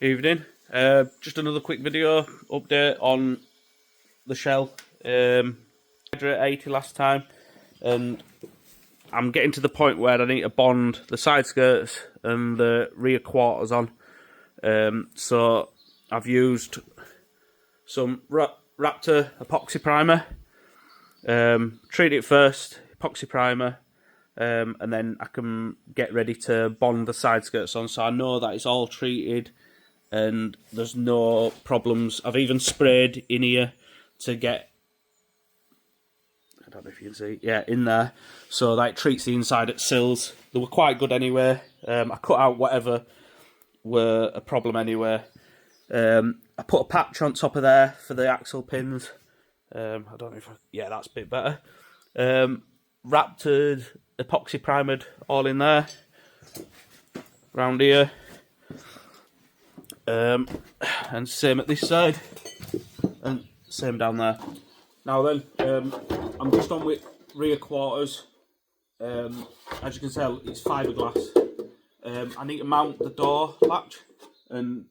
Evening. Just another quick video update on the shell. At 80 last time, and I'm getting to the point where I need to bond the side skirts and the rear quarters on. So I've used some Raptor epoxy primer. Treat it first, epoxy primer, and then I can get ready to bond the side skirts on. So I know that it's all treated and there's no problems. I've even sprayed in here to get, I don't know if you can see, yeah, in there, so that it treats the inside at sills. They were quite good anyway. I cut out whatever were a problem anyway. I put a patch on top of there for the axle pins. I don't know if yeah, that's a bit better. Raptored, epoxy primered all in there, round here. And same at this side, and same down there. Now then, I'm just on with rear quarters. As you can tell, it's fiberglass. I need to mount the door latch, and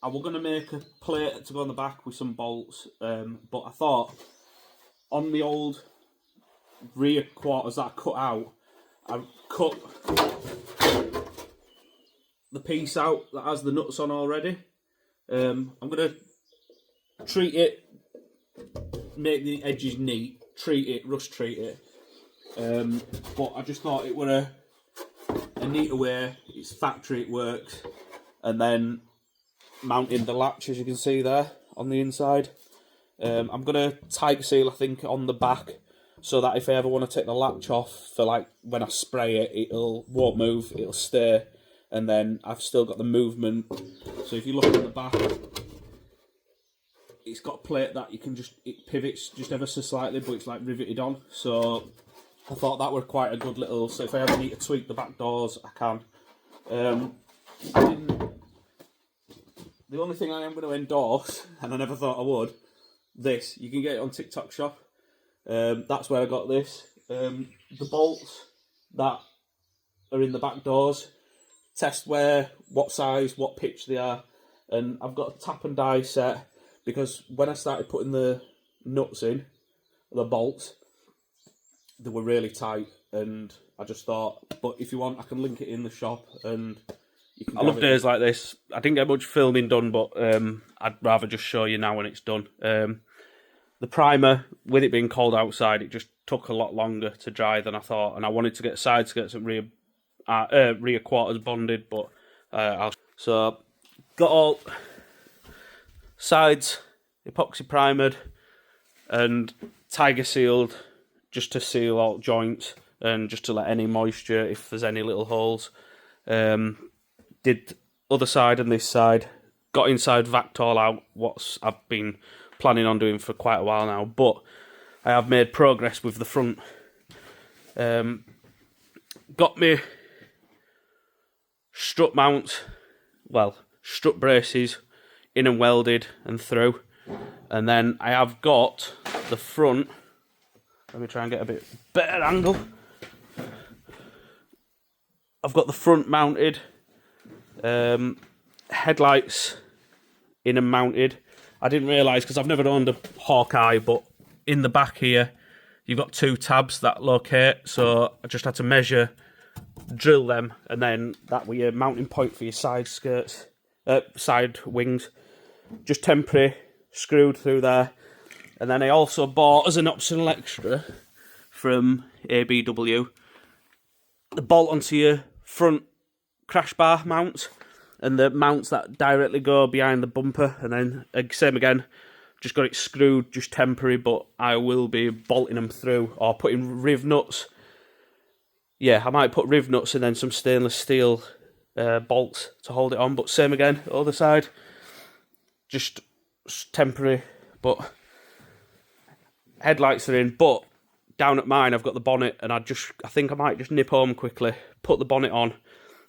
I was going to make a plate to go on the back with some bolts, but I thought on the old rear quarters that I cut out, I cut the piece out that has the nuts on already. I'm going to treat it, make the edges neat, treat it, rust treat it. But I just thought it were a neater way. It's factory, it works. And then mounting the latch, as you can see there on the inside. I'm going to tiger seal, I think, on the back, so that if I ever want to take the latch off for like when I spray it, it'll won't move, it'll stay. And then I've still got the movement. So if you look at the back, it's got a plate that you can just, it pivots just ever so slightly, but it's like riveted on. So I thought that were quite a good little, so if I ever need to tweak the back doors, I can. The only thing I am going to endorse, and I never thought I would, this, you can get it on TikTok shop. That's where I got this. The bolts that are in the back doors, test where, what size, what pitch they are, and I've got a tap and die set, because when I started putting the nuts in, the bolts, they were really tight, and I just thought, but if you want, I can link it in the shop, and you can. I love days like this. I didn't get much filming done, but I'd rather just show you now when it's done. The primer, with it being cold outside, it just took a lot longer to dry than I thought, and I wanted to get side skirts and rear quarters bonded, but so got all sides epoxy primered and tiger sealed, just to seal all joints and just to let any moisture, if there's any little holes. Did other side and this side, got inside vac all out, what I've been planning on doing for quite a while now, but I have made progress with the front. Got me strut mounts, well, strut braces in and welded and through, and then I have got the front, let me try and get a bit better angle. I've got the front mounted, headlights in and mounted. I didn't realise, because I've never owned a Hawkeye, but in the back here you've got two tabs that locate, so I just had to measure, drill them, and then that were your mounting point for your side skirts, side wings, just temporary, screwed through there. And then I also bought, as an optional extra from ABW, the bolt onto your front crash bar mounts, and the mounts that directly go behind the bumper, and then same again, just got it screwed, just temporary, but I will be bolting them through, or putting riv nuts. Yeah, I might put riv nuts and then some stainless steel bolts to hold it on, but same again, other side, just temporary, but headlights are in. But down at mine, I've got the bonnet, and I think I might just nip home quickly, put the bonnet on,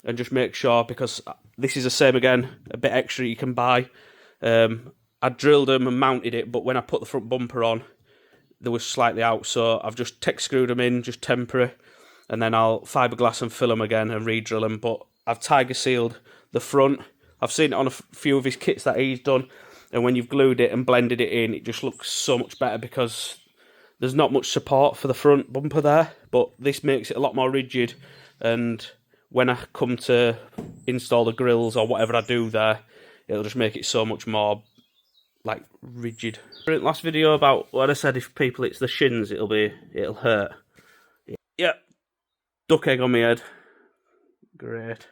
and just make sure, because this is the same again, a bit extra you can buy. I drilled them and mounted it, but when I put the front bumper on, they were slightly out, so I've just tech screwed them in, just temporary, and then I'll fiberglass and fill them again and re-drill them. But I've tiger sealed the front, I've seen it on a few of his kits that he's done, and when you've glued it and blended it in, it just looks so much better because there's not much support for the front bumper there, but this makes it a lot more rigid, and when I come to install the grills or whatever I do there, it'll just make it so much more like rigid. Last video about what I said, if people it's the shins, it'll hurt. Yeah, duck egg on my head. Great.